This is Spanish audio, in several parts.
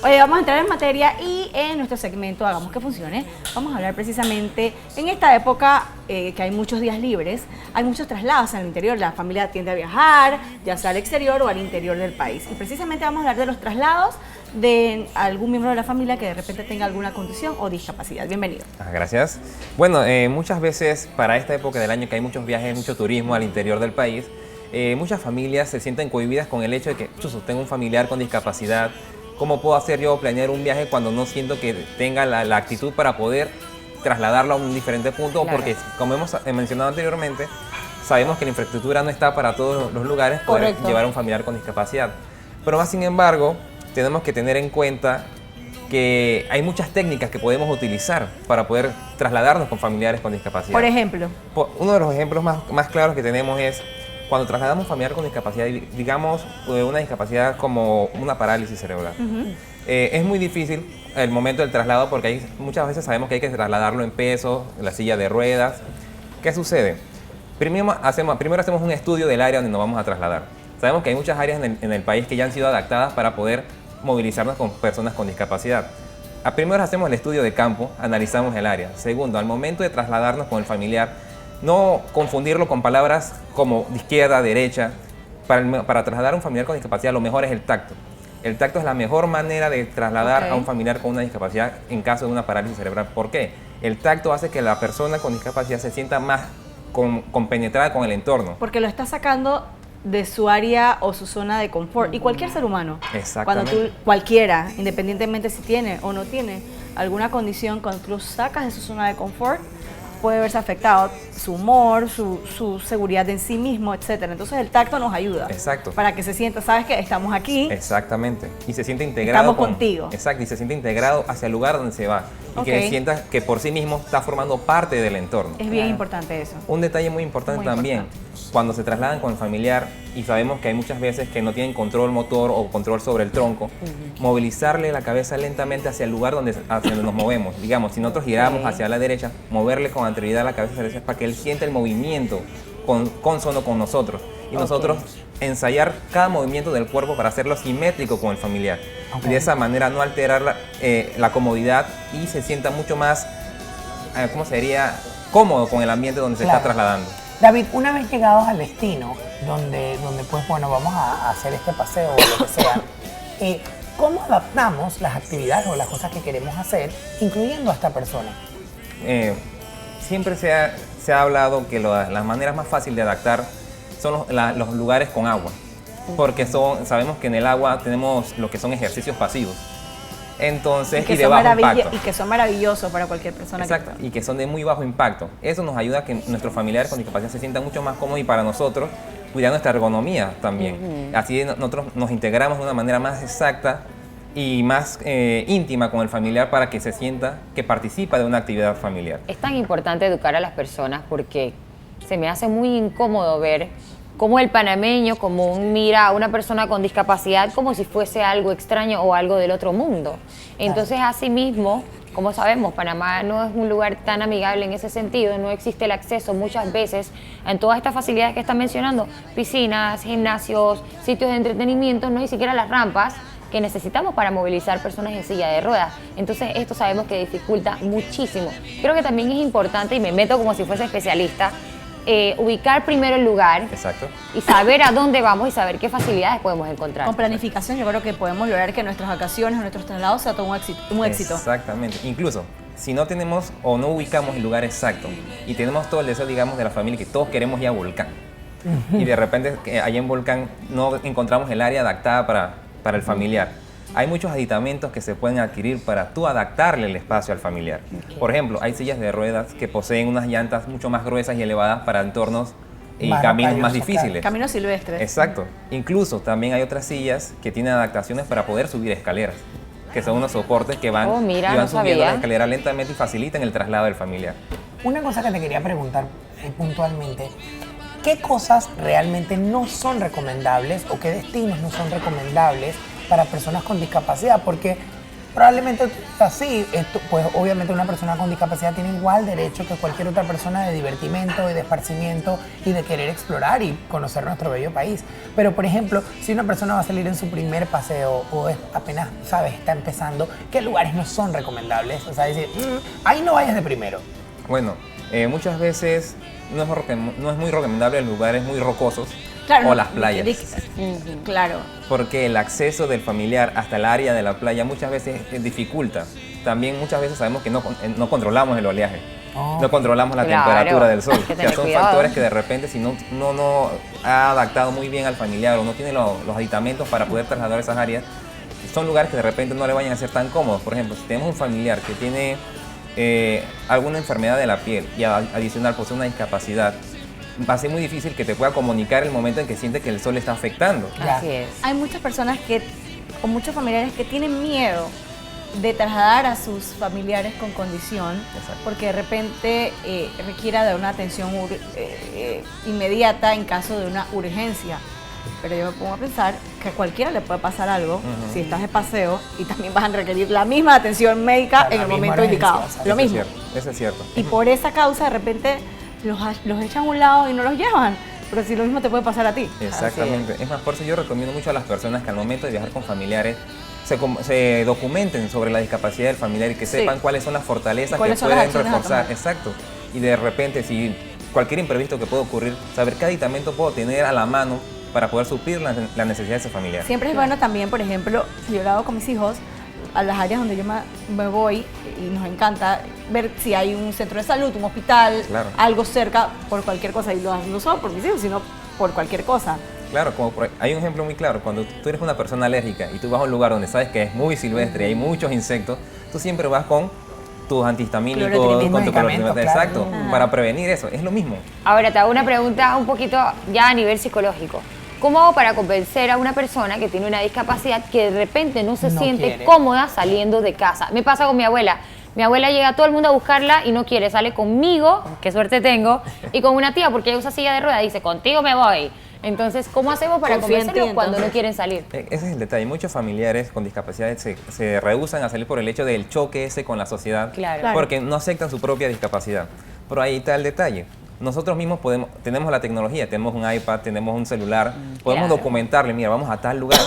Oye, vamos a entrar en materia y en nuestro segmento Hagamos que Funcione vamos a hablar precisamente en esta época que hay muchos días libres, hay muchos traslados al interior, la familia tiende a viajar, ya sea al exterior o al interior del país. Y precisamente vamos a hablar de los traslados de algún miembro de la familia que de repente tenga alguna condición o discapacidad. Bienvenido. Gracias. Bueno, muchas veces para esta época del año que hay muchos viajes, mucho turismo al interior del país, muchas familias se sienten cohibidas con el hecho de que tengo un familiar con discapacidad. ¿Cómo puedo hacer yo planear un viaje cuando no siento que tenga la actitud para poder trasladarlo a un diferente punto? Claro. Porque, como hemos mencionado anteriormente, sabemos que la infraestructura no está para todos los lugares poder llevar a un familiar con discapacidad. Pero más sin embargo, tenemos que tener en cuenta que hay muchas técnicas que podemos utilizar para poder trasladarnos con familiares con discapacidad. Por ejemplo. Uno de los ejemplos más claros que tenemos es cuando trasladamos a un familiar con discapacidad, digamos una discapacidad como una parálisis cerebral. Es muy difícil el momento del traslado porque muchas veces sabemos que hay que trasladarlo en pesos, en la silla de ruedas. ¿Qué sucede? Primero hacemos un estudio del área donde nos vamos a trasladar. Sabemos que hay muchas áreas en el país que ya han sido adaptadas para poder movilizarnos con personas con discapacidad. Primero hacemos el estudio de campo, analizamos el área. Segundo, al momento de trasladarnos con el familiar, no confundirlo con palabras como de izquierda, derecha. Para trasladar a un familiar con discapacidad lo mejor es el tacto. El tacto es la mejor manera de trasladar a un familiar con una discapacidad en caso de una parálisis cerebral. ¿Por qué? El tacto hace que la persona con discapacidad se sienta más compenetrada con el entorno. Porque lo está sacando de su área o su zona de confort. Y cualquier ser humano. Exactamente. Cuando cualquiera, independientemente si tiene o no tiene alguna condición, cuando tú lo sacas de su zona de confort, puede verse afectado su humor, su seguridad en sí mismo, etc. Entonces el tacto nos ayuda. Exacto. Para que se sienta, sabes que estamos aquí. Exactamente. Y se siente integrado. Estamos contigo. Exacto. Y se siente integrado hacia el lugar donde se va. Y que sienta que por sí mismo está formando parte del entorno. Es bien importante eso. Un detalle muy importante también, cuando se trasladan con el familiar y sabemos que hay muchas veces que no tienen control motor o control sobre el tronco, movilizarle la cabeza lentamente hacia el lugar hacia donde nos movemos. Digamos, si nosotros giramos hacia la derecha, moverle con anterioridad la cabeza hacia la derecha para que él sienta el movimiento consono con nosotros. Y nosotros ensayar cada movimiento del cuerpo para hacerlo simétrico con el familiar. Y de esa manera no alterar la comodidad y se sienta mucho más, ¿cómo sería? Cómodo con el ambiente donde se está trasladando. David, una vez llegados al destino, donde pues bueno, vamos a hacer este paseo o lo que sea, ¿cómo adaptamos las actividades o las cosas que queremos hacer, incluyendo a esta persona? Siempre se ha hablado que las maneras más fáciles de adaptar son los lugares con agua, porque sabemos que en el agua tenemos lo que son ejercicios pasivos. Entonces, y de bajo impacto. Y que son maravillosos para cualquier persona. Exacto, y que son de muy bajo impacto. Eso nos ayuda a que nuestros familiares con discapacidad se sientan mucho más cómodos y para nosotros cuidar nuestra ergonomía también. Así nosotros nos integramos de una manera más exacta y más íntima con el familiar para que se sienta que participa de una actividad familiar. Es tan importante educar a las personas porque se me hace muy incómodo ver cómo el panameño mira a una persona con discapacidad como si fuese algo extraño o algo del otro mundo. Entonces, asimismo, como sabemos, Panamá no es un lugar tan amigable en ese sentido, no existe el acceso muchas veces en todas estas facilidades que están mencionando, piscinas, gimnasios, sitios de entretenimiento, no ni siquiera las rampas que necesitamos para movilizar personas en silla de ruedas. Entonces, esto sabemos que dificulta muchísimo. Creo que también es importante, y me meto como si fuese especialista, ubicar primero el lugar. Exacto. Y saber a dónde vamos y saber qué facilidades podemos encontrar. Con planificación yo creo que podemos lograr que nuestras vacaciones o nuestros traslados sea todo un éxito. Exactamente. Incluso, si no tenemos o no ubicamos el lugar exacto y tenemos todo el deseo, digamos, de la familia que todos queremos ir a Volcán y de repente allá en Volcán no encontramos el área adaptada para el familiar. Hay muchos aditamentos que se pueden adquirir para tú adaptarle el espacio al familiar. Por ejemplo, hay sillas de ruedas que poseen unas llantas mucho más gruesas y elevadas para entornos y caminos más difíciles. Caminos silvestres. Exacto. Incluso también hay otras sillas que tienen adaptaciones para poder subir escaleras, que son unos soportes que van subiendo la escalera lentamente y facilitan el traslado del familiar. Una cosa que te quería preguntar puntualmente, ¿qué cosas realmente no son recomendables o qué destinos no son recomendables para personas con discapacidad? Porque Probablemente así, pues obviamente una persona con discapacidad tiene igual derecho que cualquier otra persona de divertimento y de esparcimiento y de querer explorar y conocer nuestro bello país. Pero por ejemplo, si una persona va a salir en su primer paseo o apenas, sabes, está empezando, ¿qué lugares no son recomendables? O sea, decir, ahí no vayas de primero. Bueno, muchas veces no es muy recomendable lugares muy rocosos Claro, o las playas. Claro. Porque el acceso del familiar hasta el área de la playa muchas veces dificulta. También muchas veces sabemos que no controlamos el oleaje, no controlamos la Claro, temperatura del sol. hay que O sea, tener son cuidado. factores que de repente si no ha adaptado muy bien al familiar o no tiene los aditamentos para poder trasladar esas áreas, son lugares que de repente no le vayan a ser tan cómodos. Por ejemplo, si tenemos un familiar que tiene alguna enfermedad de la piel y adicional posee una discapacidad, va a ser muy difícil que te pueda comunicar el momento en que siente que el sol le está afectando. Ya. Así es. Hay muchas personas o muchos familiares que tienen miedo de trasladar a sus familiares con condición, Exacto. porque de repente requiera de una atención inmediata en caso de una urgencia. Pero yo me pongo a pensar que a cualquiera le puede pasar algo si estás de paseo y también vas a requerir la misma atención médica Claro, en la el misma momento urgencia, indicado. exacto. Lo mismo. Eso es cierto. Y por esa causa de repente los echan a un lado y no los llevan. Pero si lo mismo te puede pasar a ti. Exactamente. Es más, por eso yo recomiendo mucho a las personas que al momento de viajar con familiares se documenten sobre la discapacidad del familiar y que Sí. sepan cuáles son las fortalezas que ¿Cuáles son las pueden acciones a reforzar. tomar? Exacto. Y de repente, si cualquier imprevisto que pueda ocurrir, saber qué aditamento puedo tener a la mano para poder suplir la necesidad de ese familiar. Siempre es bueno también, por ejemplo, yo lo hago con mis hijos, a las áreas donde yo me voy y nos encanta ver si hay un centro de salud, un hospital, Claro. algo cerca por cualquier cosa. Y no solo por mis hijos, sino por cualquier cosa. Claro, hay un ejemplo muy claro. Cuando tú eres una persona alérgica y tú vas a un lugar donde sabes que es muy silvestre y hay muchos insectos, tú siempre vas con tus antihistamínicos, Clorotrimidina. con tu Medicamentos, clorotrimidina, claro. exacto, para prevenir eso. Es lo mismo. Ahora te hago una pregunta un poquito ya a nivel psicológico. ¿Cómo hago para convencer a una persona que tiene una discapacidad que de repente no se No siente quiere. cómoda saliendo de casa? Me pasa con mi abuela. Mi abuela llega todo el mundo a buscarla y no quiere. Sale conmigo, qué suerte tengo, y con una tía porque ella usa silla de ruedas. Dice, contigo me voy. Entonces, ¿cómo hacemos para Confía en ti, convencerlos cuando no entonces. quieren salir? Ese es el detalle. Muchos familiares con discapacidad se rehúsan a salir por el hecho del choque ese con la sociedad, Claro. Claro. porque no aceptan su propia discapacidad. Pero ahí está el detalle. Nosotros mismos tenemos la tecnología, tenemos un iPad, tenemos un celular, podemos claro. documentarle, mira, vamos a tal lugar,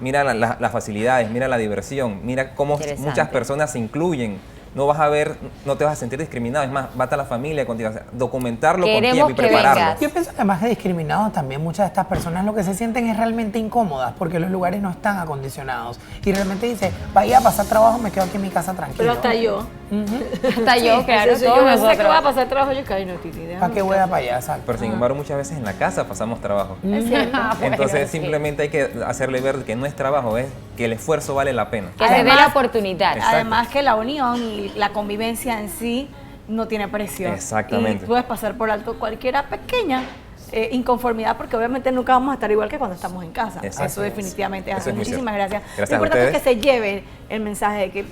mira las facilidades, mira la diversión, mira cómo Interesante. muchas personas se incluyen. No vas a ver, no te vas a sentir discriminado, es más, va a estar la familia contigo, o sea, documentarlo con Queremos tiempo y que prepararlo. vengas. Yo pienso que más de discriminados también muchas de estas personas lo que se sienten es realmente incómodas porque los lugares no están acondicionados y realmente dice, vaya a pasar trabajo, me quedo aquí en mi casa tranquilo. Pero hasta yo. Hasta yo, claro, Entonces, todos yo no sé que nosotros. va a pasar trabajo, yo caí, no tiene idea. ¿Para qué voy a para allá? Exacto. Pero sin embargo, muchas veces en la casa pasamos trabajo. Es cierto. Entonces simplemente hay que hacerle ver que no es trabajo, es que el esfuerzo vale la pena. Que se dé Además- la oportunidad. Exacto. Además que la unión y la convivencia en sí no tiene precio. Exactamente. Y puedes pasar por alto cualquiera pequeña inconformidad porque obviamente nunca vamos a estar igual que cuando estamos en casa. Exacto. Eso definitivamente es Eso así. es muy Muchísimas cierto. gracias. Gracias Lo a importante es que ustedes. se lleven el mensaje de que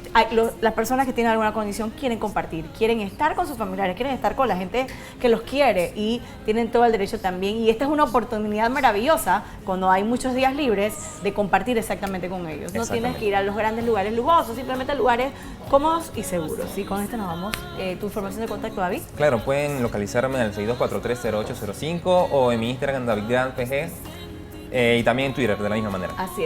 las personas que tienen alguna condición quieren compartir, quieren estar con sus familiares, quieren estar con la gente que los quiere y tienen todo el derecho también. Y esta es una oportunidad maravillosa cuando hay muchos días libres de compartir exactamente con ellos. No tienes que ir a los grandes lugares lujosos, simplemente a lugares cómodos y seguros. Y con esto nos vamos. ¿Tu información de contacto, David? Claro, pueden localizarme en el 62430805 o en mi Instagram, DavidGranPG, y también en Twitter de la misma manera. Así es.